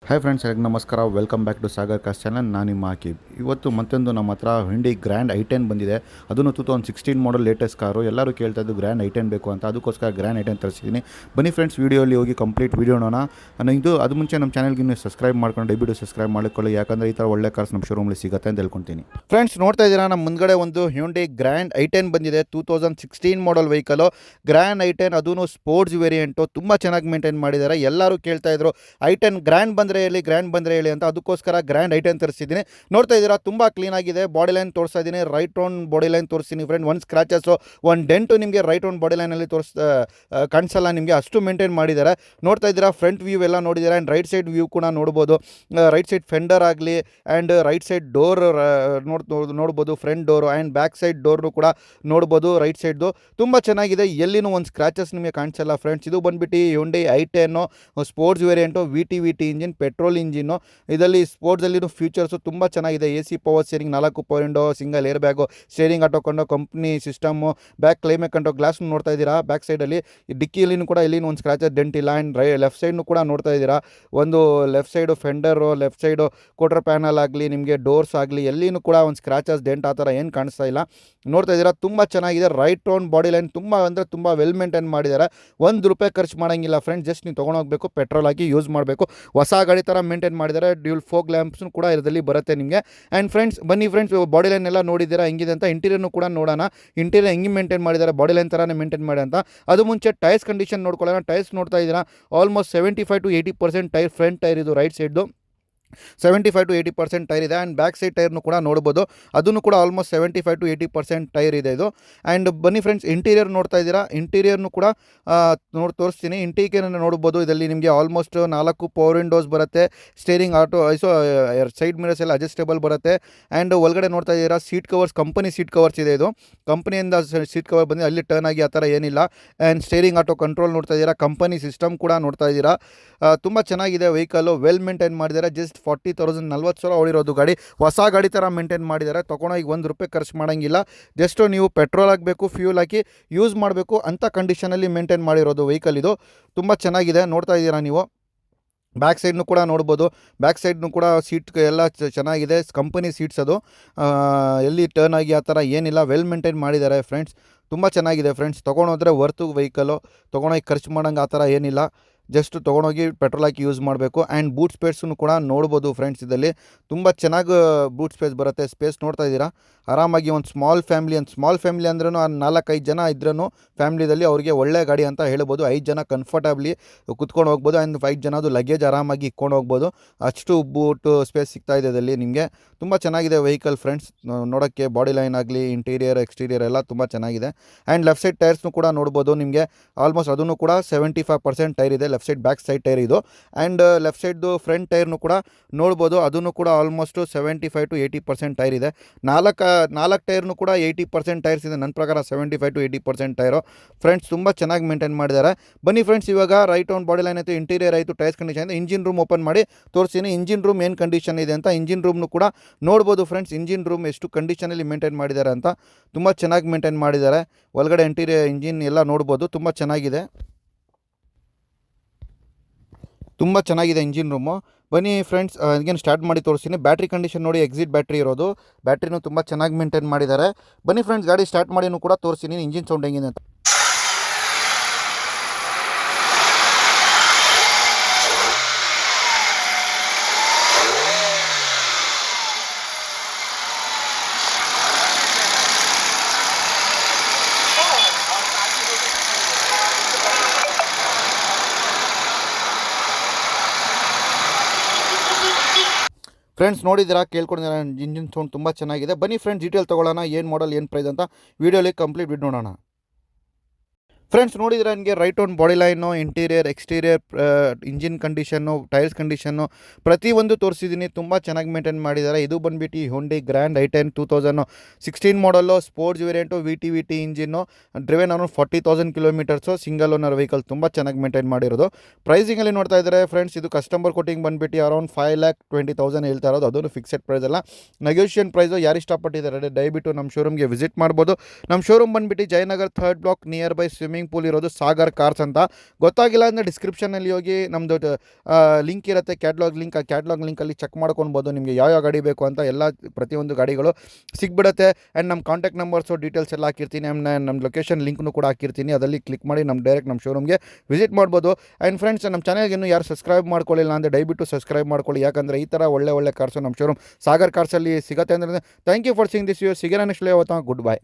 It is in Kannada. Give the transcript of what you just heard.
ಹಾಯ್ ಫ್ರೆಂಡ್ಸ್, ಎಲ್ಲರಿಗೂ ನಮಸ್ಕಾರ. ವೆಲ್ಕಮ್ ಬ್ಯಾಕ್ ಟು ಸಾಗರ್ ಕಾಸ್ಟ್ ಚಾನಲ್. ನಾನು ನಿಮ್ಮ ಆಕಿಬ್. ಇವತ್ತು ಮತ್ತೊಂದು ನಮ್ಮ ಹತ್ರ ಹಿಂಡಿ ಗ್ರ್ಯಾಂಡ್ i10 ಬಂದಿದೆ. ಅದನ್ನು 2016 ಮಾಡಲ್ ಲೇಟೆಸ್ಟ್ ಕಾರು. ಎಲ್ಲರೂ ಕೇಳ್ತಾ ಇದ್ದು ಗ್ರ್ಯಾಂಡ್ i10 ಬೇಕು ಅಂತ, ಅದಕ್ಕೋಸ್ಕರ ಗ್ರ್ಯಾಂಡ್ i10 ತರಿಸಿದ್ದೀನಿ. ಬನ್ನಿ ಫ್ರೆಂಡ್ಸ್, ವೀಡಿಯೋಲಿ ಹೋಗಿ ಕಂಪ್ಲೀಟ್ ವೀಡಿಯೋ ನೋಡೋಣ. ಅದು ಮುಂಚೆ ನಮ್ಮ ಚಾನಲ್ಗೆ ನೀವು ಸಬ್ಸ್ಕ್ರೈಬ್ ಮಾಡ್ಕೊಂಡು ದಯವಿಟ್ಟು ಸಬ್ಸ್ಕ್ರೈಬ್ ಮಾಡಿಕೊಳ್ಳಿ, ಯಾಕಂದರೆ ಈ ಥರ ಒಳ್ಳೆ ಕಾರ್ಸ್ ನಮ್ಮ ಶೋರೂಮಲ್ಲಿ ಸಿಗುತ್ತೆ ಅಂತ ಹೇಳ್ಕೊತೀನಿ. ಫ್ರೆಂಡ್ಸ್, ನೋಡ್ತಾ ಇದ್ದೀರಾ, ನಮ್ಮ ಮುಂದ್ಗಡೆ ಒಂದು ಹ್ಯುಂಡೈ ಗ್ರ್ಯಾಂಡ್ i10 ಬಂದಿದೆ. 2016 ಮಾಡಲ್ ವೆಹಿಕಲು ಗ್ರ್ಯಾಂಡ್ i10, ಅದೂ ಸ್ಪೋರ್ಟ್ಸ್ ವೇರಿಯಂಟು. ತುಂಬ ಚೆನ್ನಾಗಿ ಮೇಂಟೈನ್ ಮಾಡಿದ್ದಾರೆ. ಎಲ್ಲರೂ ಕೇಳ್ತಾ ಇದ್ರು i10 ಗ್ರ್ಯಾಂಡ್ ಬಂದರೆ ಹೇಳಿ ಅಂತ, ಅದಕ್ಕೋಸ್ಕರ ಗ್ರ್ಯಾಂಡ್ i10 ತರಿಸಿದ್ದೀನಿ. ನೋಡ್ತಾ ಇದ್ದೀರಾ, ತುಂಬ ಕ್ಲೀನಾಗಿದೆ. ಬಾಡಿ ಲೈನ್ ತೋರಿಸ್ತಾ ಇದ್ದೀನಿ, ರೈಟ್ ರೌಂಡ್ ಬಾಡಿ ಲೈನ್ ತೋರಿಸ್ತೀನಿ ಫ್ರೆಂಡ್. ಒಂದು ಸ್ಕ್ರಾಚಸ್ಸು, ಒಂದು ಡೆಂಟು ನಿಮಗೆ ರೈಟ್ ರೌಂಡ್ ಬಾಡಿ ಲೈನಲ್ಲಿ ಕಾಣಿಸಲ್ಲ ನಿಮಗೆ, ಅಷ್ಟು ಮೇಂಟೈನ್ ಮಾಡಿದ್ದಾರೆ. ನೋಡ್ತಾ ಇದ್ದೀರಾ, ಫ್ರಂಟ್ ವ್ಯೂ ಎಲ್ಲ ನೋಡಿದ್ದೀರಾ, ಆ್ಯಂಡ್ ರೈಟ್ ಸೈಡ್ ವ್ಯೂ ಕೂಡ ನೋಡ್ಬೋದು. ರೈಟ್ ಸೈಡ್ ಫೆಂಡರ್ ಆಗಲಿ ಆ್ಯಂಡ್ ರೈಟ್ ಸೈಡ್ ಡೋರ್ ನೋಡ್ಬೋದು, front door and back side ಡೋರ್ನು ಕೂಡ ನೋಡ್ಬೋದು. ರೈಟ್ ಸೈಡ್ದು ತುಂಬ ಚೆನ್ನಾಗಿದೆ, ಎಲ್ಲಿನೂ ಒಂದು ಸ್ಕ್ರಾಚಸ್ ನಿಮಗೆ ಕಾಣಿಸಲ್ಲ ಫ್ರೆಂಡ್ಸ್. ಇದು ಬಂದುಬಿಟ್ಟು Hyundai i10 sports variant, VT engine, petrol engine. ಇದರಲ್ಲಿ ಸ್ಪೋರ್ಟ್ಸಲ್ಲಿನೂ ಫೀಚರ್ಸು ತುಂಬ ಚೆನ್ನಾಗಿದೆ. AC power steering, 4 power window, single air bag, steering ಆಟೋಕೊಂಡು, company system, back climate control, glass ನೋಡ್ತಾ ಇದ್ದೀರಾ. ಬ್ಯಾಕ್ ಸೈಡಲ್ಲಿ ಡಿಕ್ಕಿಯಲ್ಲಿನೂ ಕೂಡ ಎಲ್ಲಿನೂ ಒಂದು ಸ್ಕ್ರಾಚಸ್ ಡೆಂಟ್ ಇಲ್ಲ. ಆ್ಯಂಡ್ ಲೆಫ್ಟ್ ಸೈಡ್ನು ಕೂಡ ನೋಡ್ತಾ ಇದ್ದೀರಾ, ಒಂದು left side fender, left side quarter panel ಆಗಲಿ, ನಿಮಗೆ ಡೋರ್ಸ್ ಆಗಲಿ, ಎಲ್ಲಿನೂ ಕೂಡ ಒಂದು ಸ್ಕ್ರಾಚಸ್ ಡೆಂಟ್ ಆ ಥರ ಏನು ಕಾಣಿಸ್ತಾ ಇಲ್ಲ. ನೋಡ್ತಾ ಇದ್ದೀರಾ, ತುಂಬ ಚೆನ್ನಾಗಿದೆ. ರೈಟ್ ರೌಂಡ್ ಬಾಡಿ ಲೈನ್ ತುಂಬ ಅಂದರೆ ತುಂಬ ವೆಲ್ ಮೇಂಟೈನ್ ಮಾಡಿದ್ದಾರೆ. ₹1 ಖರ್ಚು ಮಾಡೋಂಗಿಲ್ಲ ಫ್ರೆಂಡ್ಸ್. ಜಸ್ಟ್ ನೀವು ತೊಗೊಂಡೋಗ್ಬೇಕು, ಪೆಟ್ರೋಲ್ ಹಾಕಿ ಯೂಸ್ ಮಾಡಬೇಕು. ಹೊಸ ಗಾಡಿ ಥರ ಮೇಂಟೈನ್ ಮಾಡಿದ್ದಾರೆ. ಡ್ಯೂಲ್ ಫೋಗ್ ಲ್ಯಾಂಪ್ಸ್ನು ಕೂಡ ಇದರಲ್ಲಿ ಬರುತ್ತೆ ನಿಮಗೆ. ಆ್ಯಂಡ್ ಫ್ರೆಂಡ್ಸ್, ಬನ್ನಿ ಫ್ರೆಂಡ್ಸ್, ಬಾಡಿ ಲೈನ್ ಎಲ್ಲ ನೋಡಿದ್ದೀರಾ ಹೆಂಗಿದೆ ಅಂತ. ಇಂಟೀರಿಯರ್ನು ಕೂಡ ನೋಡೋಣ, ಇಂಟೀರಿಯರ್ ಹೆಂಗೆ ಮೇಂಟೈನ್ ಮಾಡಿದ್ದಾರೆ, ಬಾಡಿ ಲೈನ್ ಥರನೇ ಮೇಂಟೈನ್ ಮಾಡಿ ಅಂತ. ಅದು ಮುಂಚೆ ಟೈರ್ಸ್ ಕಂಡೀಷನ್ ನೋಡ್ಕೊಳ್ಳೋಣ. ಟೈರ್ಸ್ ನೋಡ್ತಾ ಇದ್ದೀರಾ, almost 75 to 80% tyre, front tyre ಇದು ರೈಟ್ ಸೈಡ್ದು 75 to 80% ಟೈರ್ ಇದೆ. ಆ್ಯಂಡ್ ಬ್ಯಾಕ್ ಸೈಡ್ ಟೈರ್ನು ಕೂಡ ನೋಡ್ಬೋದು, ಅದನ್ನು ಕೂಡ ಆಲ್ಮೋಸ್ಟ್ 75 to 80% ಟೈರ್ ಇದೆ ಇದು. ಆ್ಯಂಡ್ ಬನ್ನಿ ಫ್ರೆಂಡ್ಸ್, ಇಂಟೀರಿಯರ್ ನೋಡ್ತಾ ಇದ್ದೀರಾ, ಇಂಟೀರಿಯರ್ನು ಕೂಡ ತೋರಿಸ್ತೀನಿ. ಇಂಟೀರಿಯರ್ ನೋಡ್ಬೋದು, ಇದರಲ್ಲಿ ನಿಮಗೆ ಆಲ್ಮೋಸ್ಟ್ 4 ಪವರ್ ವಿಂಡೋಸ್ ಬರುತ್ತೆ, ಸ್ಟೇರಿಂಗ್ ಆಟೋ ಸೈಡ್ ಮಿರರ್ಸ್ ಎಲ್ಲ ಅಡ್ಜಸ್ಟೇಬಲ್ ಬರುತ್ತೆ. ಆ್ಯಂಡ್ ಒಳಗಡೆ ನೋಡ್ತಾ ಇದ್ದೀರಾ, seat covers, company seat covers ಇದೆ. ಇದು ಕಂಪನಿಯಿಂದ ಸೀಟ್ ಕವರ್ ಬಂದು ಅಲ್ಲಿ ಟರ್ನ್ ಆಗಿ ಆ ಥರ ಏನಿಲ್ಲ. ಆ್ಯಂಡ್ ಸ್ಟೇರಿಂಗ್ ಆಟೋ ಕಂಟ್ರೋಲ್ ನೋಡ್ತಾ ಇದ್ದೀರಾ, ಕಂಪನಿ ಸಿಸ್ಟಮ್ ಕೂಡ ನೋಡ್ತಾ ಇದ್ದೀರಾ. ತುಂಬ ಚೆನ್ನಾಗಿದೆ ವೆಹಿಕಲ್ಲು, ವೆಲ್ ಮೇಂಟೈನ್ ಮಾಡಿದ್ದಾರೆ. ಜಸ್ಟ್ 40,000 40,000 ಓಡಿರೋದು ಗಾಡಿ, ಹೊಸ ಗಾಡಿ ಥರ ಮೇಂಟೈನ್ ಮಾಡಿದ್ದಾರೆ. ತೊಗೊಂಡೋಗಿ ₹1 ಖರ್ಚು ಮಾಡೋಂಗಿಲ್ಲ. ಜಸ್ಟು ನೀವು ಪೆಟ್ರೋಲ್ ಹಾಕಬೇಕು, ಫ್ಯೂಲ್ ಹಾಕಿ ಯೂಸ್ ಮಾಡಬೇಕು ಅಂತ ಕಂಡೀಷನಲ್ಲಿ ಮೇಂಟೈನ್ ಮಾಡಿರೋದು ವೆಹಿಕಲ್ ಇದು. ತುಂಬ ಚೆನ್ನಾಗಿದೆ, ನೋಡ್ತಾ ಇದ್ದೀರಾ ನೀವು. ಬ್ಯಾಕ್ ಸೈಡ್ನು ಕೂಡ ನೋಡ್ಬೋದು, ಬ್ಯಾಕ್ ಸೈಡ್ನು ಕೂಡ ಸೀಟ್ ಎಲ್ಲ ಚೆನ್ನಾಗಿದೆ, ಕಂಪನಿ ಸೀಟ್ಸ್ ಅದು. ಎಲ್ಲಿ ಟರ್ನ್ ಆಗಿ ಆ ಥರ ಏನಿಲ್ಲ, ವೆಲ್ ಮೇಂಟೈನ್ ಮಾಡಿದ್ದಾರೆ ಫ್ರೆಂಡ್ಸ್. ತುಂಬ ಚೆನ್ನಾಗಿದೆ ಫ್ರೆಂಡ್ಸ್. ತೊಗೊಂಡೋದ್ರೆ ವರ್ತು ವೆಹಿಕಲ್ಲು, ತೊಗೊಂಡೋಗಿ ಖರ್ಚು ಮಾಡೋಂಗೆ ಆ ಥರ ಏನಿಲ್ಲ. ಜಸ್ಟ್ ತೊಗೊಂಡೋಗಿ ಪೆಟ್ರೋಲ್ ಹಾಕಿ ಯೂಸ್ ಮಾಡಬೇಕು. ಆ್ಯಂಡ್ ಬೂಟ್ ಸ್ಪೇಸನ್ನು ಕೂಡ ನೋಡ್ಬೋದು ಫ್ರೆಂಡ್ಸ್. ಇದರಲ್ಲಿ ತುಂಬ ಚೆನ್ನಾಗಿ ಬೂಟ್ ಸ್ಪೇಸ್ ಬರುತ್ತೆ. ಸ್ಪೇಸ್ ನೋಡ್ತಾ ಇದ್ದೀರಾ, ಆರಾಮಾಗಿ ಒಂದು ಸ್ಮಾಲ್ ಫ್ಯಾಮಿಲಿ ಅಂದ್ರೂ 4-5 ಜನ ಇದ್ರೂ ಫ್ಯಾಮಿಲಿದಲ್ಲಿ ಅವ್ರಿಗೆ ಒಳ್ಳೆ ಗಾಡಿ ಅಂತ ಹೇಳ್ಬೋದು. 5 ಜನ ಕಂಫರ್ಟಬ್ಲಿ ಕುತ್ಕೊಂಡು ಹೋಗ್ಬೋದು. ಆ್ಯಂಡ್ 5 ಜನದು ಲಗೇಜ್ ಆರಾಮಾಗಿ ಇಟ್ಕೊಂಡು ಹೋಗ್ಬೋದು, ಅಷ್ಟು ಬೂಟ್ ಸ್ಪೇಸ್ ಸಿಗ್ತಾ ಇದೆ ಇದರಲ್ಲಿ ನಿಮಗೆ. ತುಂಬ ಚೆನ್ನಾಗಿದೆ ವೆಹಿಕಲ್ ಫ್ರೆಂಡ್ಸ್. ನೋಡೋಕ್ಕೆ ಬಾಡಿ ಲೈನ್ ಆಗಲಿ, ಇಂಟೀರಿಯರ್ ಎಕ್ಸ್ಟೀರಿಯರ್ ಎಲ್ಲ ತುಂಬ ಚೆನ್ನಾಗಿದೆ. ಆ್ಯಂಡ್ ಲೆಫ್ಟ್ ಸೈಡ್ ಟೈರ್ಸ್ನು ಕೂಡ ನೋಡ್ಬೋದು ನಿಮಗೆ, ಆಲ್ಮೋಸ್ಟ್ ಅದನ್ನು ಕೂಡ 75% ಟೈರ್ ಇದೆ. Left side back side tyre ಇದು. ಆ್ಯಂಡ್ ಲೆಫ್ಟ್ ಸೈಡ್ದು ಫ್ರಂಟ್ ಟೈರ್ನು ಕೂಡ ನೋಡ್ಬೋದು, ಅದನ್ನು ಕೂಡ ಆಲ್ಮೋಸ್ಟ್ 75 to 80% ಟೈರ್ ಇದೆ. 4 ಟೈರ್ನು ಕೂಡ 80% ಟೈರ್ಸ್ ಇದೆ. ನನ್ನ ಪ್ರಕಾರ 75 to 80% ಟೈರು ಫ್ರೆಂಡ್ಸ್. ತುಂಬ ಚೆನ್ನಾಗಿ ಮೇಂಟೈನ್ ಮಾಡಿದ್ದಾರೆ. ಬನ್ನಿ ಫ್ರೆಂಡ್ಸ್, ಇವಾಗ ರೈಟ್ ಆನ್ ಬಾಡಿ ಲೈನ್ ಆಯಿತು, ಇಂಟೀರಿಯರ್ ಆಯಿತು, ಟೈರ್ಸ್ ಕಂಡೀಷನ್ ಇದೆ. ಇಂಜಿನ್ ರೂಮ್ ಓಪನ್ ಮಾಡಿ ತೋರಿಸ್ತೀನಿ, ಇಂಜಿನ್ ರೂಮ್ ಏನು ಕಂಡೀಷನ್ ಇದೆ ಅಂತ. ಇಂಜಿನ್ ರೂಮ್ನು ಕೂಡ ನೋಡ್ಬೋದು ಫ್ರೆಂಡ್ಸ್, ಇಂಜಿನ್ ರೂಮ್ ಎಷ್ಟು ಕಂಡೀಷನಲ್ಲಿ ಮೇಂಟೈನ್ ಮಾಡಿದ್ದಾರೆ ಅಂತ. ತುಂಬ ಚೆನ್ನಾಗಿ ಮೇಂಟೈನ್ ಮಾಡಿದ್ದಾರೆ. ಒಳಗಡೆ ಇಂಟೀರಿಯರ್ ಇಂಜಿನ್ ಎಲ್ಲ ನೋಡ್ಬೋದು, ತುಂಬ ಚೆನ್ನಾಗಿದೆ. ತುಂಬ ಚೆನ್ನಾಗಿದೆ ಇಂಜಿನ್ ರೂಮು. ಬನ್ನಿ ಫ್ರೆಂಡ್ಸ್, ಈಗೇನು ಸ್ಟಾರ್ಟ್ ಮಾಡಿ ತೋರಿಸ್ತೀನಿ. ಬ್ಯಾಟ್ರಿ ಕಂಡೀಷನ್ ನೋಡಿ, ಎಕ್ಸಿಟ್ ಬ್ಯಾಟ್ರಿ ಇರೋದು. ಬ್ಯಾಟ್ರಿನೂ ತುಂಬ ಚೆನ್ನಾಗಿ ಮೇಂಟೈನ್ ಮಾಡಿದ್ದಾರೆ. ಬನ್ನಿ ಫ್ರೆಂಡ್ಸ್, ಗಾಡಿ ಸ್ಟಾರ್ಟ್ ಮಾಡಿನೂ ಕೂಡ ತೋರಿಸ್ತೀನಿ ಇಂಜಿನ್ ಸೌಂಡ್ ಹೆಂಗಿದೆ ಅಂತ. ಫ್ರೆಂಡ್ಸ್ ನೋಡಿದ್ದೀರಾ, ಕೇಳ್ಕೊಂಡಿದ್ದೀರಾ, ಇಂಜಿನ್ ಸೌಂಡ್ ತುಂಬ ಚೆನ್ನಾಗಿದೆ. ಬನ್ನಿ ಫ್ರೆಂಡ್ಸ್, ಡೀಟೇಲ್ ತೊಗೊಳ್ಳೋಣ, ಏನು ಮಾಡಲ್, ಏನು ಪ್ರೈಸ್ ಅಂತ ವೀಡಿಯೋಲಿ ಕಂಪ್ಲೀಟ್ ವಿಡಿಯೋ ನೋಡೋಣ. ಫ್ರೆಂಡ್ಸ್ ನೋಡಿದರೆ ನನಗೆ right on body line, interior exterior, engine condition, tyres condition ಪ್ರತಿಯೊಂದು ತೋರಿಸಿದ್ದೀನಿ. ತುಂಬ ಚೆನ್ನಾಗಿ ಮೇಂಟೈನ್ ಮಾಡಿದ್ದಾರೆ. ಇದು ಬಂದುಬಿಟ್ಟು Hyundai grand i10 2016 model, sports variant, VT engine, driven around 40,000 kilometres, single owner vehicle. ತುಂಬ ಚೆನ್ನಾಗಿ ಮೇಂಟೈನ್ ಮಾಡಿರೋದು. ಪ್ರೈಸಿಂಗಲ್ಲಿ ನೋಡ್ತಾ ಇದ್ದಾರೆ ಫ್ರೆಂಡ್ಸ್, ಇದು ಕಸ್ಟಮರ್ ಕೊಟ್ಟಿಂಗ್ ಬಂದುಬಿಟ್ಟು ಅರೌಂಡ್ 5,20,000 ಹೇಳ್ತಾ ಇರೋದು. ಅದನ್ನು ಫಿಕ್ಸೆಡ್ ಪ್ರೈಸ್ ಅಲ್ಲ, ನೆಗೋಷಿಯೇಷನ್ ಪ್ರೈಸು. ಯಾರು ಇಷ್ಟಪಟ್ಟಿದ್ದಾರೆ ದಯವಿಟ್ಟು ನಮ್ಮ ಶೋರೂಮ್ಗೆ ವಿಸಿಟ್ ಮಾಡ್ಬೋದು. ನಮ್ಮ ಶೋರೂಮ್ ಬಂದುಬಿಟ್ಟು Jayanagar 3rd block, near by swimming swimming pool ಇರೋದು ಸಾಗರ್ ಕಾರ್ಸ್ ಅಂತ. ಗೊತ್ತಾಗಿಲ್ಲ ಅಂದರೆ ಡಿಸ್ಕ್ರಿಪ್ಷನಲ್ಲಿ ಹೋಗಿ ನಮ್ಮದು ಲಿಂಕ್ ಇರುತ್ತೆ, ಕ್ಯಾಟ್ಲಾಗ್ ಲಿಂಕ್. ಆ ಕ್ಯಾಟ್ಲಾಗ್ ಲಿಂಕಲ್ಲಿ ಚೆಕ್ ಮಾಡ್ಕೊಳ್ಬೋದು ನಿಮಗೆ ಯಾವ ಗಾಡಿ ಬೇಕು ಅಂತ. ಪ್ರತಿಯೊಂದು ಗಾಡಿಗಳು ಸಿಗ್ಬಿಡುತ್ತೆ. ಆ್ಯಂಡ್ ನಮ್ಮ ಕಾಂಟ್ಯಾಕ್ಟ್ ನಂಬರ್ಸು ಡೀಟೇಲ್ಸ್ ಎಲ್ಲ ಹಾಕಿರ್ತೀನಿ. ನಮ್ಮ ಲೊಕೇಶನ್ ಲಿಂಕ್ನು ಕೂಡ ಹಾಕಿರ್ತೀನಿ. ಅದರಲ್ಲಿ ಕ್ಲಿಕ್ ಮಾಡಿ ಡೈರೆಕ್ಟ್ ನಮ್ಮ ಶೋರೂಮ್ಗೆ ವಿಸಿಟ್ ಮಾಡ್ಬೋದು. ಆ್ಯಂಡ್ ಫ್ರೆಂಡ್ಸ್, ನಮ್ಮ ಚಾನಲ್ಗೆ ಇನ್ನೂ ಯಾರು ಸಬ್ಸ್ಕ್ರೈಬ್ ಮಾಡ್ಕೊಳ್ಳಿಲ್ಲ ಅಂದರೆ ದಯವಿಟ್ಟು ಸಬ್ಸ್ಕ್ರೈಬ್ ಮಾಡ್ಕೊಳ್ಳಿ. ಯಾಕಂದರೆ ಈ ಥರ ಒಳ್ಳೆ ಕಾರ್ಸು ನಮ್ಮ ಶೋರೂಮ್ ಸಾಗರ್ ಕಾರ್ಸಲ್ಲಿ ಸಿಗುತ್ತೆ ಅಂದರೆ. Thank you for seeing this video. ಸಿಗೋಣ ನೆಕ್ಸ್ಟ್ ವಿಡಿಯೋ. Good by.